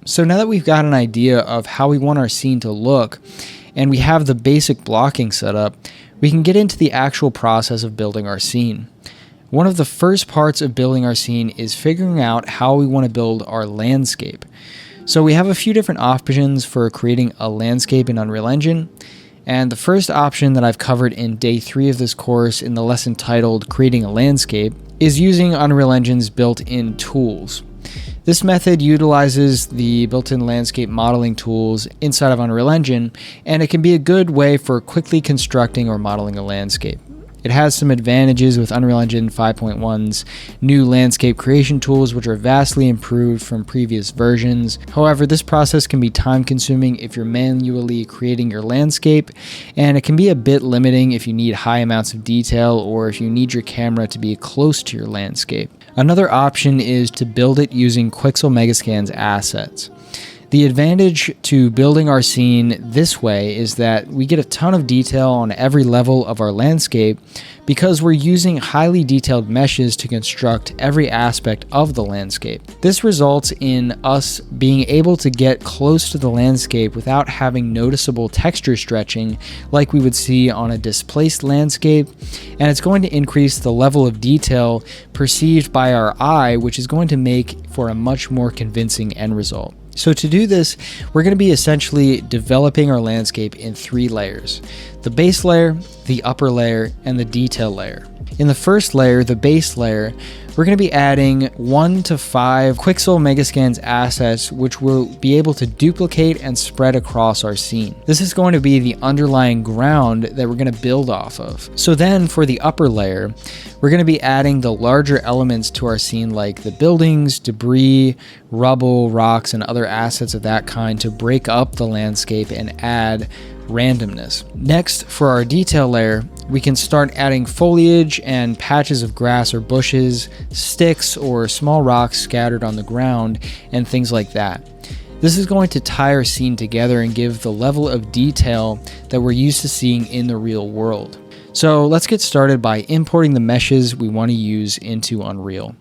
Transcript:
So now that we've got an idea of how we want our scene to look, and we have the basic blocking set up, we can get into the actual process of building our scene. One of the first parts of building our scene is figuring out how we want to build our landscape. So we have a few different options for creating a landscape in Unreal Engine. And the first option that I've covered in day 3 of this course in the lesson titled Creating a Landscape is using Unreal Engine's built-in tools. This method utilizes the built-in landscape modeling tools inside of Unreal Engine, and it can be a good way for quickly constructing or modeling a landscape. It has some advantages with Unreal Engine 5.1's new landscape creation tools, which are vastly improved from previous versions. However, this process can be time-consuming if you're manually creating your landscape, and it can be a bit limiting if you need high amounts of detail or if you need your camera to be close to your landscape. Another option is to build it using Quixel Megascan's assets. The advantage to building our scene this way is that we get a ton of detail on every level of our landscape because we're using highly detailed meshes to construct every aspect of the landscape. This results in us being able to get close to the landscape without having noticeable texture stretching like we would see on a displaced landscape, and it's going to increase the level of detail perceived by our eye, which is going to make for a much more convincing end result. So to do this, we're going to be essentially developing our landscape in 3 layers: the base layer, the upper layer, and the detail layer. In the first layer, the base layer, we're going to be adding 1 to 5 Quixel Megascan's assets, which we'll be able to duplicate and spread across our scene. This is going to be the underlying ground that we're going to build off of. So then for the upper layer, we're going to be adding the larger elements to our scene, like the buildings, debris, rubble, rocks, and other assets of that kind to break up the landscape and add randomness. Next, for our detail layer, we can start adding foliage and patches of grass or bushes, sticks or small rocks scattered on the ground, and things like that. This is going to tie our scene together and give the level of detail that we're used to seeing in the real world. So let's get started by importing the meshes we want to use into Unreal.